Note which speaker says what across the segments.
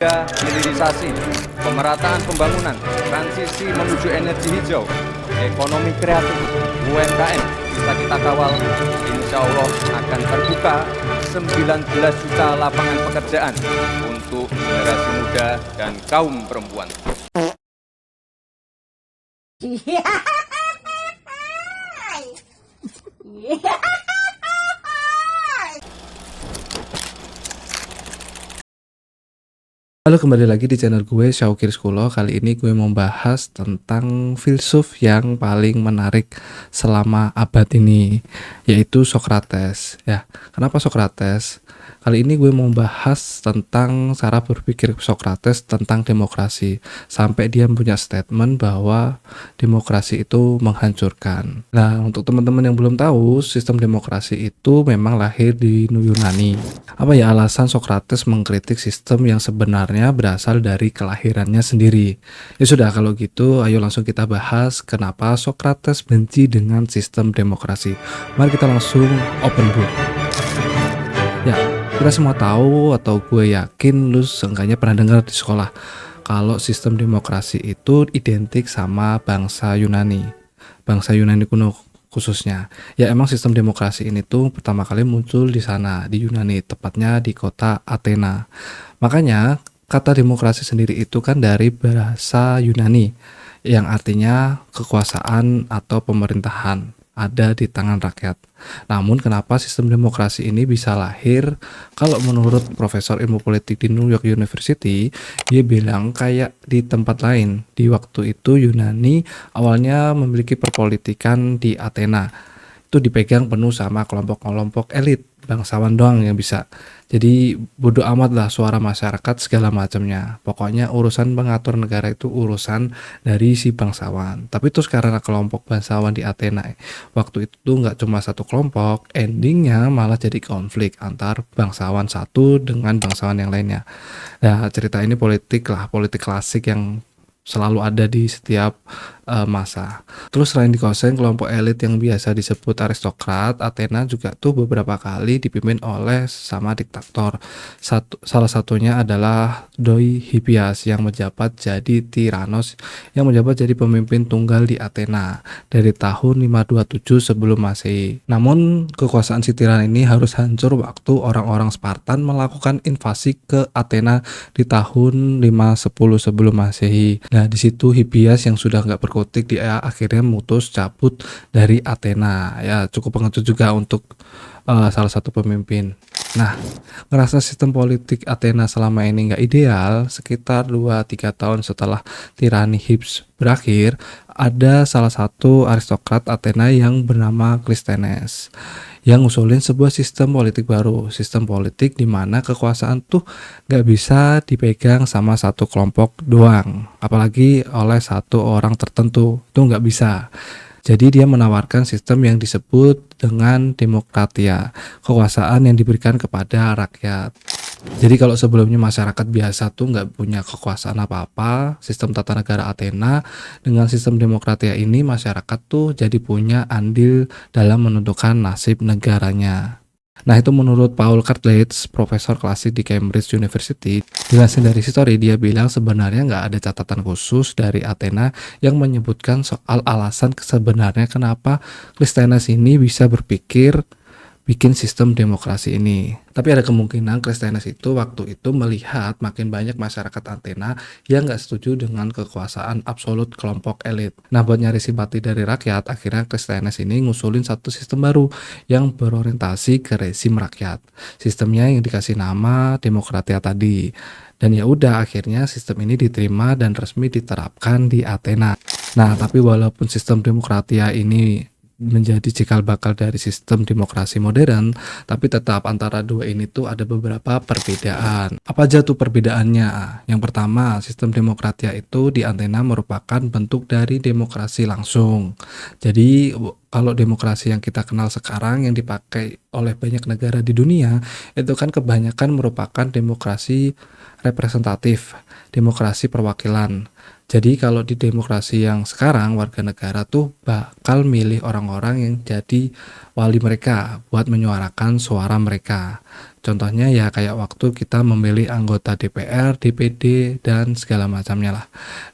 Speaker 1: hilirisasi, pemerataan pembangunan, transisi menuju energi hijau, ekonomi kreatif, UMKM bisa kita kawal, insya Allah akan terbuka 19 juta lapangan pekerjaan untuk generasi muda dan kaum perempuan.
Speaker 2: Halo, kembali lagi di channel gue Syauqir Skulo. Kali ini gue mau bahas tentang filsuf yang paling menarik selama abad ini, yaitu Socrates. Ya, kenapa Socrates? Kali ini gue mau bahas tentang cara berpikir Socrates tentang demokrasi, sampai dia punya statement bahwa demokrasi itu menghancurkan. Nah, untuk teman-teman yang belum tahu, sistem demokrasi itu memang lahir di Yunani. Apa ya alasan Socrates mengkritik sistem yang sebenarnya berasal dari kelahirannya sendiri? Ya sudah, kalau gitu ayo langsung kita bahas kenapa Socrates benci dengan sistem demokrasi. Mari kita langsung open book. Ya, kita semua tahu atau gue yakin lu seenggaknya pernah dengar di sekolah kalau sistem demokrasi itu identik sama bangsa Yunani kuno khususnya. Ya, emang sistem demokrasi ini tuh pertama kali muncul di sana, di Yunani, tepatnya di kota Athena. Makanya kata demokrasi sendiri itu kan dari bahasa Yunani yang artinya kekuasaan atau pemerintahan ada di tangan rakyat. Namun kenapa sistem demokrasi ini bisa lahir? Kalau menurut Profesor Ilmu Politik di New York University, dia bilang kayak di tempat lain. Di waktu itu Yunani awalnya memiliki perpolitikan di Athena. Itu dipegang penuh sama kelompok-kelompok elit, bangsawan doang yang bisa. Jadi bodo amat lah suara masyarakat segala macamnya. Pokoknya urusan mengatur negara itu urusan dari si bangsawan. Tapi terus karena kelompok bangsawan di Athena waktu itu nggak cuma satu kelompok, endingnya malah jadi konflik antar bangsawan satu dengan bangsawan yang lainnya. Nah, cerita ini politik klasik yang selalu ada di setiap masa. Terus selain dikuasain kelompok elit yang biasa disebut aristokrat, Athena juga tuh beberapa kali dipimpin oleh sama diktator. Salah satunya adalah Doi Hippias yang menjabat jadi Tiranos, yang menjabat jadi pemimpin tunggal di Athena dari tahun 527 sebelum Masehi. Namun kekuasaan si tiran ini harus hancur waktu orang-orang Spartan melakukan invasi ke Athena di tahun 510 sebelum Masehi. Nah, di situ Hippias yang sudah nggak berkutik dia akhirnya mutus cabut dari Athena. Ya, cukup pengecut juga untuk salah satu pemimpin. Nah, ngerasa sistem politik Athena selama ini nggak ideal, sekitar 2-3 tahun setelah tirani Hippias berakhir, ada salah satu aristokrat Athena yang bernama Clisthenes yang ngusulin sebuah sistem politik baru, sistem politik di mana kekuasaan tuh gak bisa dipegang sama satu kelompok doang, apalagi oleh satu orang tertentu, itu gak bisa. Jadi dia menawarkan sistem yang disebut dengan demokratia, kekuasaan yang diberikan kepada rakyat. Jadi kalau sebelumnya masyarakat biasa tuh nggak punya kekuasaan apa-apa, sistem tata negara Athena dengan sistem demokratia ini masyarakat tuh jadi punya andil dalam menentukan nasib negaranya. Nah, itu menurut Paul Cartledge, profesor klasik di Cambridge University. Dilansir dari History, dia bilang sebenarnya nggak ada catatan khusus dari Athena yang menyebutkan soal alasan sebenarnya kenapa Clisthenes ini bisa berpikir bikin sistem demokrasi ini. Tapi ada kemungkinan Clisthenes itu waktu itu melihat makin banyak masyarakat Athena yang nggak setuju dengan kekuasaan absolut kelompok elit. Nah, buat nyari simpati dari rakyat, akhirnya Clisthenes ini ngusulin satu sistem baru yang berorientasi ke rezim rakyat. Sistemnya yang dikasih nama demokratia tadi. Dan ya udah, akhirnya sistem ini diterima dan resmi diterapkan di Athena. Nah, tapi walaupun sistem demokratia ini menjadi cikal bakal dari sistem demokrasi modern, tapi tetap antara dua ini tuh ada beberapa perbedaan. Apa aja tuh perbedaannya? Yang pertama, sistem demokratia itu di Athena merupakan bentuk dari demokrasi langsung. Jadi kalau demokrasi yang kita kenal sekarang yang dipakai oleh banyak negara di dunia itu kan kebanyakan merupakan demokrasi representatif, demokrasi perwakilan. Jadi kalau di demokrasi yang sekarang warga negara tuh bakal milih orang-orang yang jadi wali mereka buat menyuarakan suara mereka. Contohnya ya kayak waktu kita memilih anggota DPR, DPD, dan segala macamnya lah.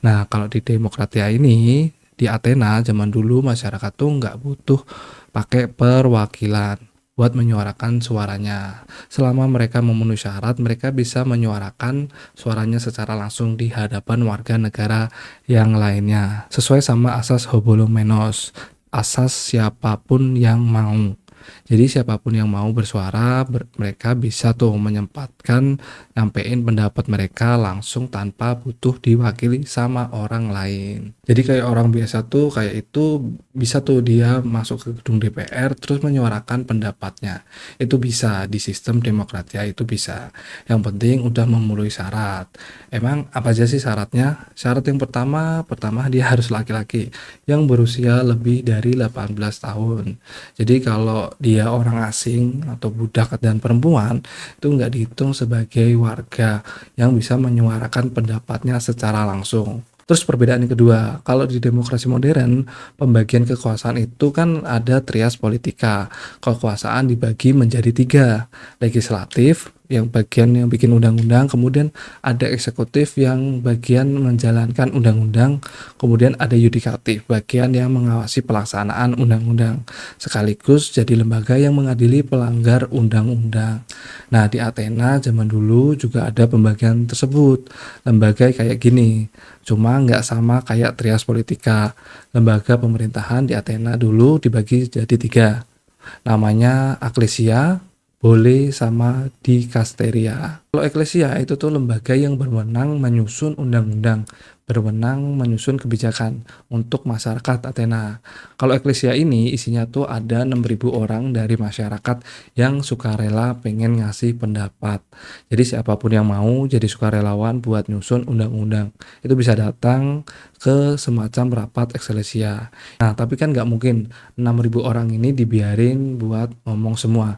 Speaker 2: Nah kalau di demokratia ini, di Athena zaman dulu masyarakat tuh nggak butuh pakai perwakilan buat menyuarakan suaranya. Selama mereka memenuhi syarat, mereka bisa menyuarakan suaranya secara langsung di hadapan warga negara yang lainnya. Sesuai sama asas Hobolomenos, asas siapapun yang mau. Jadi siapapun yang mau bersuara, mereka bisa tuh menyempatkan nyampein pendapat mereka langsung tanpa butuh diwakili sama orang lain. Jadi kayak orang biasa tuh kayak itu bisa tuh dia masuk ke gedung DPR terus menyuarakan pendapatnya. Itu bisa di sistem demokratia itu bisa. Yang penting udah memenuhi syarat. Emang apa aja sih syaratnya? Syarat yang pertama dia harus laki-laki yang berusia lebih dari 18 tahun. Jadi kalau dia orang asing atau budak dan perempuan itu nggak dihitung sebagai warga yang bisa menyuarakan pendapatnya secara langsung. Terus perbedaan yang kedua, kalau di demokrasi modern, pembagian kekuasaan itu kan ada trias politika. Kekuasaan dibagi menjadi 3, legislatif, yang bagian yang bikin undang-undang, kemudian ada eksekutif yang bagian menjalankan undang-undang, kemudian ada yudikatif, bagian yang mengawasi pelaksanaan undang-undang, sekaligus jadi lembaga yang mengadili pelanggar undang-undang. Nah, di Athena zaman dulu juga ada pembagian tersebut, lembaga kayak gini. Cuma nggak sama kayak trias politika. Lembaga pemerintahan di Athena dulu dibagi jadi 3. Namanya Eklesia, Bole, sama Dikasteria. Kalau Eklesia itu tuh lembaga yang berwenang menyusun undang-undang, berwenang menyusun kebijakan untuk masyarakat Athena. Kalau Eklesia ini isinya tuh ada 6.000 orang dari masyarakat yang sukarela pengen ngasih pendapat. Jadi siapapun yang mau jadi sukarelawan buat nyusun undang-undang itu bisa datang ke semacam rapat Eklesia. Nah tapi kan nggak mungkin 6.000 orang ini dibiarin buat ngomong semua.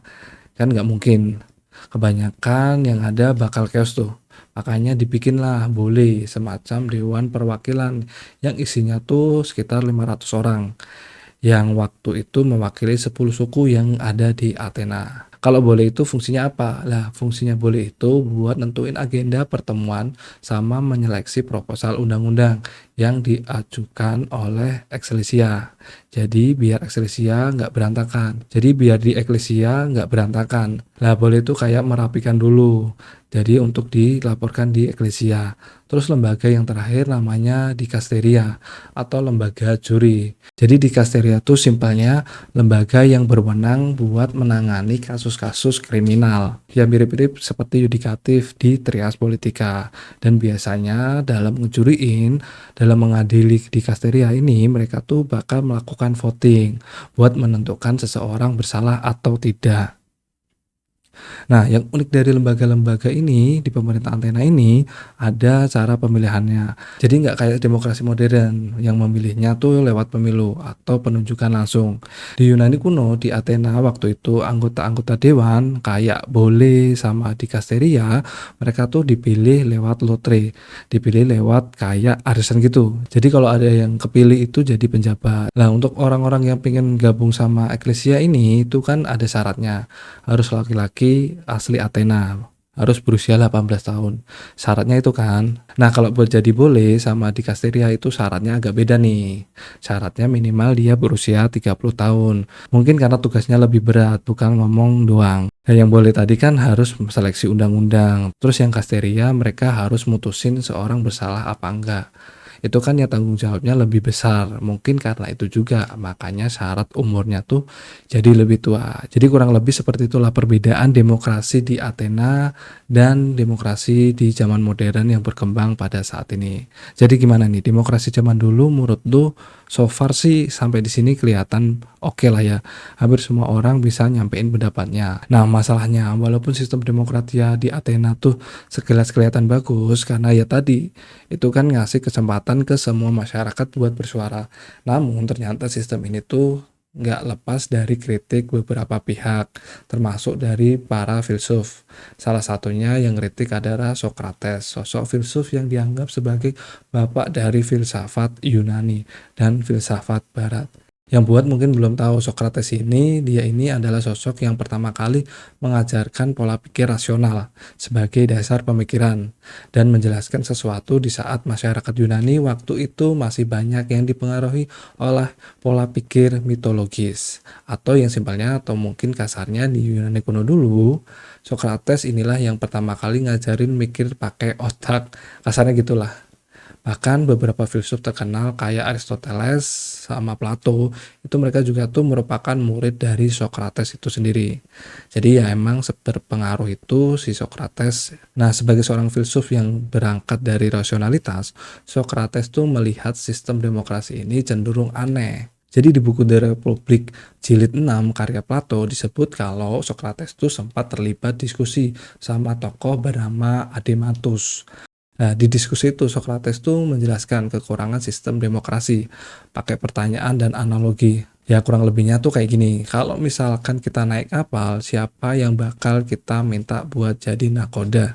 Speaker 2: Kan nggak mungkin, kebanyakan yang ada bakal chaos tuh. Makanya dibikinlah boleh semacam dewan perwakilan yang isinya tuh sekitar 500 orang yang waktu itu mewakili 10 suku yang ada di Athena. Kalau boleh itu fungsinya apa? Lah, fungsinya boleh itu buat nentuin agenda pertemuan sama menyeleksi proposal undang-undang yang diajukan oleh Eklesia. Jadi biar Eklesia nggak berantakan. Jadi biar di Eklesia nggak berantakan. Lah boleh itu kayak merapikan dulu. Jadi untuk dilaporkan di Eklesia. Terus lembaga yang terakhir namanya dikasteria atau lembaga juri. Jadi dikasteria itu simpelnya lembaga yang berwenang buat menangani kasus-kasus kriminal. Ya mirip-mirip seperti yudikatif di trias politika. Dan biasanya dalam ngejuriin, dalam mengadili dikasteria ini mereka tuh bakal melakukan voting buat menentukan seseorang bersalah atau tidak. Nah, yang unik dari lembaga-lembaga ini di pemerintahan Athena ini ada cara pemilihannya. Jadi nggak kayak demokrasi modern yang memilihnya tuh lewat pemilu atau penunjukan langsung. Di Yunani kuno, di Athena waktu itu anggota-anggota dewan kayak Bole sama Dikasteria, mereka tuh dipilih lewat lotre, dipilih lewat kayak arisan gitu. Jadi kalau ada yang kepilih itu jadi penjabat. Nah, untuk orang-orang yang pengen gabung sama Eklesia ini itu kan ada syaratnya. Harus laki-laki asli Athena, harus berusia 18 tahun. Syaratnya itu kan. Nah, kalau buat jadi boleh sama Dikasteria itu syaratnya agak beda nih. Syaratnya minimal dia berusia 30 tahun. Mungkin karena tugasnya lebih berat, bukan ngomong doang. Dan yang boleh tadi kan harus seleksi undang-undang. Terus yang Kasteria mereka harus mutusin seorang bersalah apa enggak. Itu kan ya tanggung jawabnya lebih besar. Mungkin karena itu juga makanya syarat umurnya tuh jadi lebih tua. Jadi kurang lebih seperti itulah perbedaan demokrasi di Athena dan demokrasi di zaman modern yang berkembang pada saat ini. Jadi gimana nih demokrasi zaman dulu menurut lu? So far sih sampai di sini kelihatan oke lah ya. Hampir semua orang bisa nyampein pendapatnya. Nah, masalahnya walaupun sistem demokratia di Athena tuh sekilas kelihatan bagus karena ya tadi itu kan ngasih kesempatan ke semua masyarakat buat bersuara. Namun ternyata sistem ini tuh nggak lepas dari kritik beberapa pihak, termasuk dari para filsuf. Salah satunya yang kritik adalah Sokrates, sosok filsuf yang dianggap sebagai bapak dari filsafat Yunani dan filsafat Barat. Yang buat mungkin belum tahu, Sokrates dia ini adalah sosok yang pertama kali mengajarkan pola pikir rasional sebagai dasar pemikiran dan menjelaskan sesuatu di saat masyarakat Yunani waktu itu masih banyak yang dipengaruhi oleh pola pikir mitologis, atau yang simpelnya atau mungkin kasarnya di Yunani kuno dulu, Sokrates inilah yang pertama kali ngajarin mikir pakai otak, kasarnya gitulah. Bahkan beberapa filsuf terkenal kayak Aristoteles sama Plato, itu mereka juga tuh merupakan murid dari Sokrates itu sendiri. Jadi ya emang berpengaruh itu si Sokrates. Nah, sebagai seorang filsuf yang berangkat dari rasionalitas, Sokrates tuh melihat sistem demokrasi ini cenderung aneh. Jadi di buku The Republic jilid 6 karya Plato disebut kalau Sokrates tuh sempat terlibat diskusi sama tokoh bernama Adeimantus. Nah, di diskusi itu Sokrates tuh menjelaskan kekurangan sistem demokrasi pakai pertanyaan dan analogi. Ya kurang lebihnya tuh kayak gini, kalau misalkan kita naik kapal, siapa yang bakal kita minta buat jadi nakoda?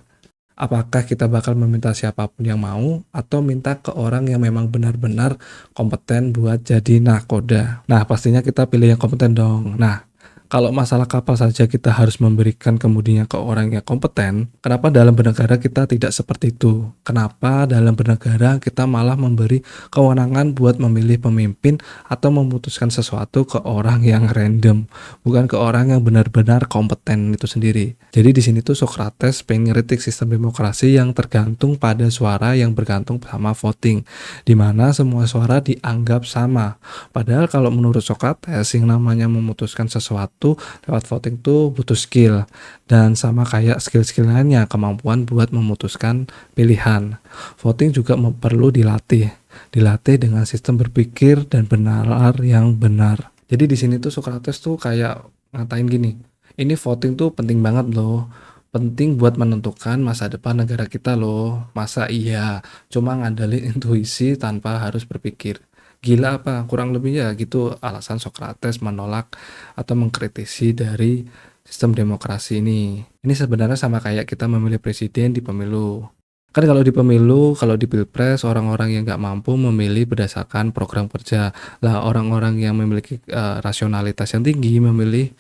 Speaker 2: Apakah kita bakal meminta siapapun yang mau atau minta ke orang yang memang benar-benar kompeten buat jadi nakoda? Nah, pastinya kita pilih yang kompeten dong. Nah, kalau masalah kapal saja kita harus memberikan kemudinya ke orang yang kompeten, kenapa dalam bernegara kita tidak seperti itu? Kenapa dalam bernegara kita malah memberi kewenangan buat memilih pemimpin atau memutuskan sesuatu ke orang yang random, bukan ke orang yang benar-benar kompeten itu sendiri. Jadi di sini tuh Sokrates pengen ngeritik sistem demokrasi yang tergantung pada suara yang bergantung sama voting, di mana semua suara dianggap sama. Padahal kalau menurut Sokrates yang namanya memutuskan sesuatu lewat voting tuh butuh skill, dan sama kayak skill-skill lainnya, kemampuan buat memutuskan pilihan. Voting juga perlu dilatih dengan sistem berpikir dan benar yang benar. Jadi di sini tuh Sokrates tuh kayak ngatain gini, ini voting tuh penting banget loh, penting buat menentukan masa depan negara kita loh. Masa iya cuma ngandelin intuisi tanpa harus berpikir? Gila apa? Kurang lebih ya gitu alasan Sokrates menolak atau mengkritisi dari sistem demokrasi ini. Ini sebenarnya sama kayak kita memilih presiden di pemilu. Kan kalau di pemilu, kalau di pilpres, orang-orang yang nggak mampu memilih berdasarkan program kerja. Lah orang-orang yang memiliki rasionalitas yang tinggi memilih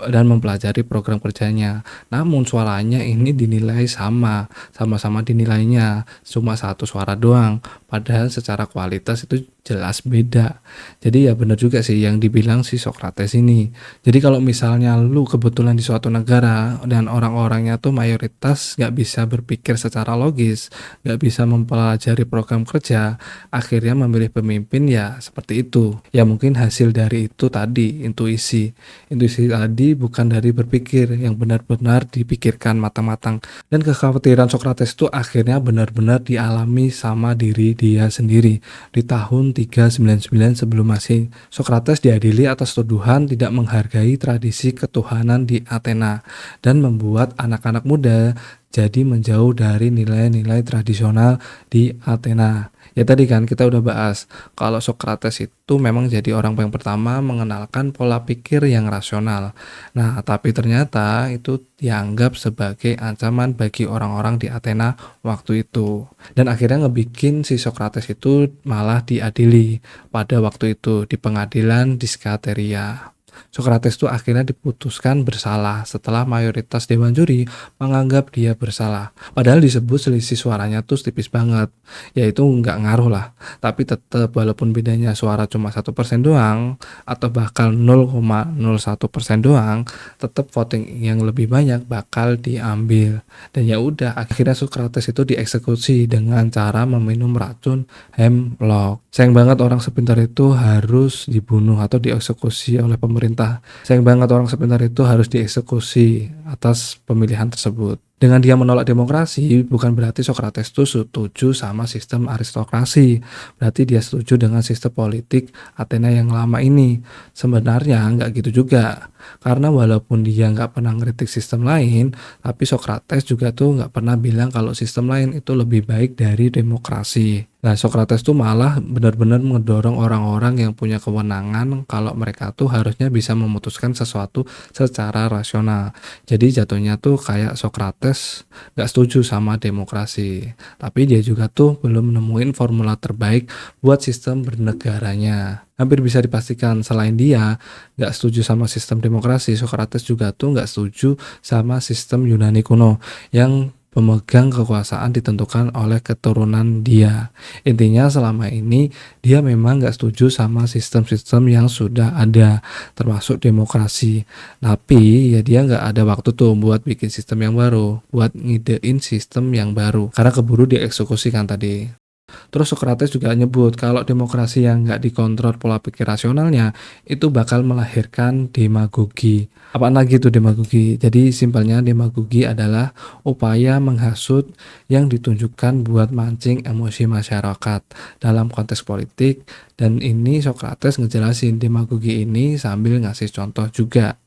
Speaker 2: dan mempelajari program kerjanya. Namun suaranya ini dinilai sama-sama dinilainya cuma satu suara doang. Padahal secara kualitas itu jelas beda. Jadi ya benar juga sih yang dibilang si Sokrates ini. Jadi kalau misalnya lu kebetulan di suatu negara dan orang-orangnya tuh mayoritas nggak bisa berpikir secara logis, nggak bisa mempelajari program kerja, akhirnya memilih pemimpin ya seperti itu. Ya mungkin hasil dari itu tadi, intuisi. Intuisi tadi bukan dari berpikir yang benar-benar dipikirkan matang-matang. Dan kekhawatiran Sokrates itu akhirnya benar-benar dialami sama diri dia sendiri. Di tahun 399 sebelum Masehi, Sokrates diadili atas tuduhan tidak menghargai tradisi ketuhanan di Athena dan membuat anak-anak muda jadi menjauh dari nilai-nilai tradisional di Athena. Ya tadi kan kita udah bahas kalau Sokrates itu memang jadi orang yang pertama mengenalkan pola pikir yang rasional. Nah, tapi ternyata itu dianggap sebagai ancaman bagi orang-orang di Athena waktu itu. Dan akhirnya ngebikin si Sokrates itu malah diadili pada waktu itu di pengadilan di Skateria. Sokrates itu akhirnya diputuskan bersalah setelah mayoritas dewan juri menganggap dia bersalah. Padahal disebut selisih suaranya tuh tipis banget, yaitu nggak ngaruh lah. Tapi tetap walaupun bedanya suara cuma 1% doang atau bahkan 0,01% doang, tetap voting yang lebih banyak bakal diambil. Dan ya udah akhirnya Sokrates itu dieksekusi dengan cara meminum racun hemlock. Sayang banget orang sepintar itu harus dibunuh atau dieksekusi oleh pemerintah. Sayang banget orang sepintar itu harus dieksekusi atas pemilihan tersebut. Dengan dia menolak demokrasi, bukan berarti Socrates itu setuju sama sistem aristokrasi. Berarti dia setuju dengan sistem politik Athena yang lama ini. Sebenarnya nggak gitu juga. Karena walaupun dia nggak pernah ngeritik sistem lain, tapi Socrates juga tuh nggak pernah bilang kalau sistem lain itu lebih baik dari demokrasi. Nah, Socrates tuh malah benar-benar mendorong orang-orang yang punya kewenangan kalau mereka tuh harusnya bisa memutuskan sesuatu secara rasional. Jadi jatuhnya tuh kayak Socrates nggak setuju sama demokrasi. Tapi dia juga tuh belum nemuin formula terbaik buat sistem bernegaranya. Hampir bisa dipastikan selain dia nggak setuju sama sistem demokrasi, Socrates juga tuh nggak setuju sama sistem Yunani kuno yang pemegang kekuasaan ditentukan oleh keturunan dia. Intinya selama ini dia memang nggak setuju sama sistem-sistem yang sudah ada, termasuk demokrasi. Tapi ya dia nggak ada waktu tuh buat bikin sistem yang baru, buat ngidein sistem yang baru, karena keburu dieksekusi kan tadi. Terus Socrates juga nyebut kalau demokrasi yang nggak dikontrol pola pikir rasionalnya itu bakal melahirkan demagogi. Apaan lagi itu demagogi? Jadi simpelnya demagogi adalah upaya menghasut yang ditunjukkan buat mancing emosi masyarakat dalam konteks politik, dan ini Socrates ngejelasin demagogi ini sambil ngasih contoh juga.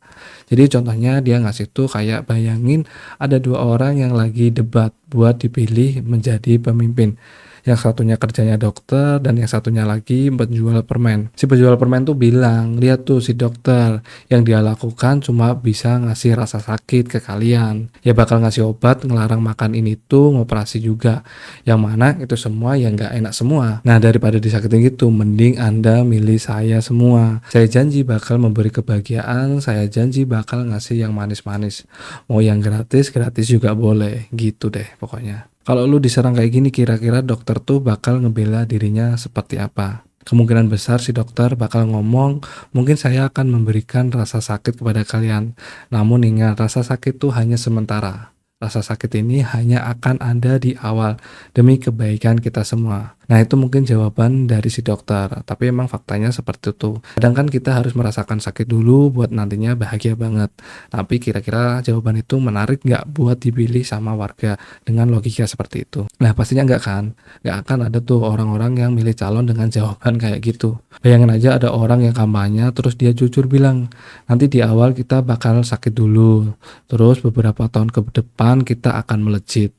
Speaker 2: Jadi contohnya dia ngasih tuh kayak bayangin ada dua orang yang lagi debat buat dipilih menjadi pemimpin. Yang satunya kerjanya dokter dan yang satunya lagi penjual permen. Si penjual permen tuh bilang, lihat tuh si dokter, yang dia lakukan cuma bisa ngasih rasa sakit ke kalian. Ya bakal ngasih obat, ngelarang makan ini tuh, ngoperasi juga. Yang mana itu semua yang gak enak semua. Nah daripada disakitin gitu, mending Anda milih saya semua. Saya janji bakal memberi kebahagiaan, saya janji bakal ngasih yang manis-manis. Mau yang gratis, gratis juga boleh. Gitu deh pokoknya. Kalau lu diserang kayak gini, kira-kira dokter tuh bakal ngebela dirinya seperti apa? Kemungkinan besar si dokter bakal ngomong, mungkin saya akan memberikan rasa sakit kepada kalian. Namun ingat, rasa sakit tuh hanya sementara. Rasa sakit ini hanya akan ada di awal demi kebaikan kita semua. Nah itu mungkin jawaban dari si dokter, tapi emang faktanya seperti itu. Kadang kan kita harus merasakan sakit dulu buat nantinya bahagia banget. Tapi kira-kira jawaban itu menarik nggak buat dipilih sama warga dengan logika seperti itu? Nah pastinya nggak kan? Nggak akan ada tuh orang-orang yang milih calon dengan jawaban kayak gitu. Bayangin aja ada orang yang kampanye terus dia jujur bilang, nanti di awal kita bakal sakit dulu, terus beberapa tahun ke depan kita akan melejit.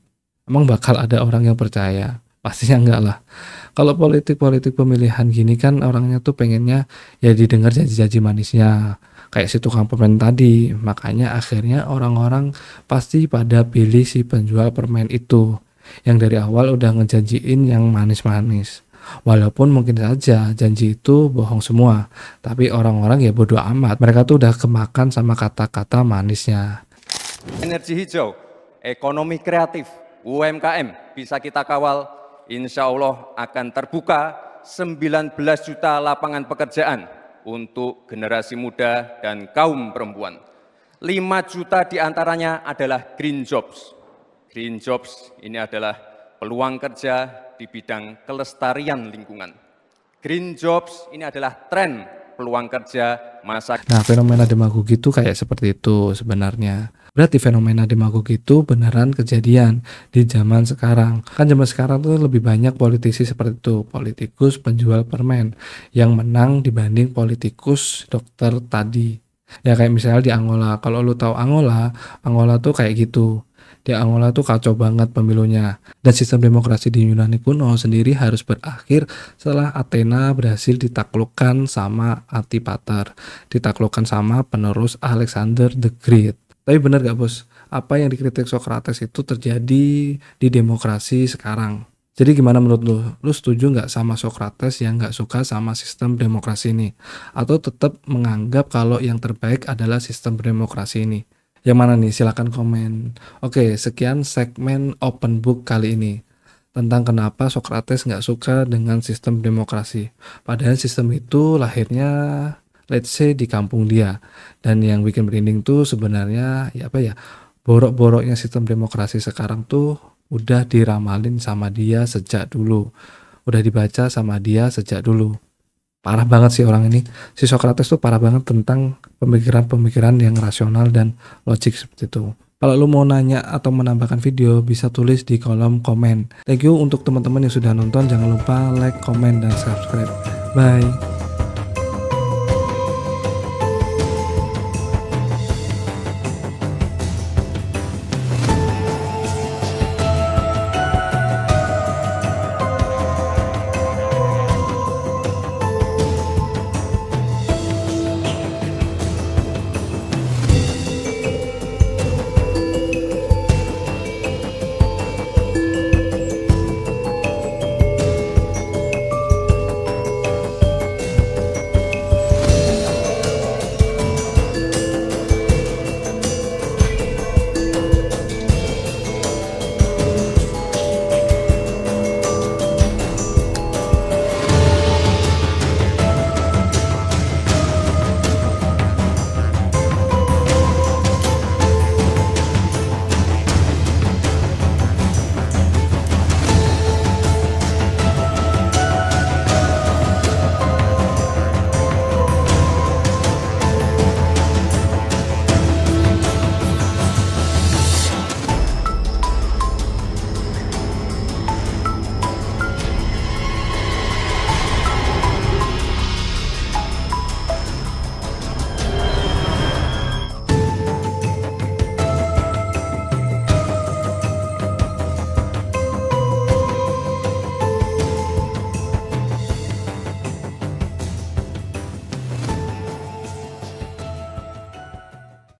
Speaker 2: Emang bakal ada orang yang percaya? Pastinya enggak lah. Kalau politik-politik pemilihan gini kan orangnya tuh pengennya ya didengar janji-janji manisnya. Kayak si tukang permen tadi. Makanya akhirnya orang-orang pasti pada pilih si penjual permen itu. Yang dari awal udah ngejanjiin yang manis-manis. Walaupun mungkin saja janji itu bohong semua. Tapi orang-orang ya bodo amat. Mereka tuh udah kemakan sama kata-kata manisnya.
Speaker 1: Energi hijau, ekonomi kreatif, UMKM bisa kita kawal. Insya Allah akan terbuka 19 juta lapangan pekerjaan untuk generasi muda dan kaum perempuan. 5 juta diantaranya adalah green jobs. Green jobs ini adalah peluang kerja di bidang kelestarian lingkungan. Green jobs ini adalah tren peluang kerja masa.
Speaker 2: Nah, fenomena demagogi itu kayak seperti itu sebenarnya. Berarti fenomena demagogi itu beneran kejadian di zaman sekarang. Kan zaman sekarang tuh lebih banyak politisi seperti itu, politikus penjual permen yang menang dibanding politikus dokter tadi. Ya kayak misalnya di Angola. Kalau lu tahu Angola, Angola tuh kayak gitu. Di Angola tuh kacau banget pemilunya. Dan sistem demokrasi di Yunani kuno sendiri harus berakhir setelah Athena berhasil ditaklukkan sama Antipater, ditaklukkan sama penerus Alexander the Great. Tapi benar gak bos, apa yang dikritik Socrates itu terjadi di demokrasi sekarang? Jadi gimana menurut lu? Lu setuju gak sama Socrates yang gak suka sama sistem demokrasi ini? Atau tetap menganggap kalau yang terbaik adalah sistem demokrasi ini? Yang mana nih? Silakan komen. Oke, sekian segmen open book kali ini. Tentang kenapa Socrates gak suka dengan sistem demokrasi. Padahal sistem itu lahirnya let's say di kampung dia, dan yang bikin merinding tuh sebenarnya ya apa ya, borok-boroknya sistem demokrasi sekarang tuh udah diramalin sama dia sejak dulu, udah dibaca sama dia sejak dulu. Parah banget sih orang ini, si Socrates tuh parah banget tentang pemikiran-pemikiran yang rasional dan logik seperti itu. Kalau lu mau nanya atau menambahkan video, bisa tulis di kolom komen. Thank you untuk teman-teman yang sudah nonton, jangan lupa like, komen, dan subscribe. Bye.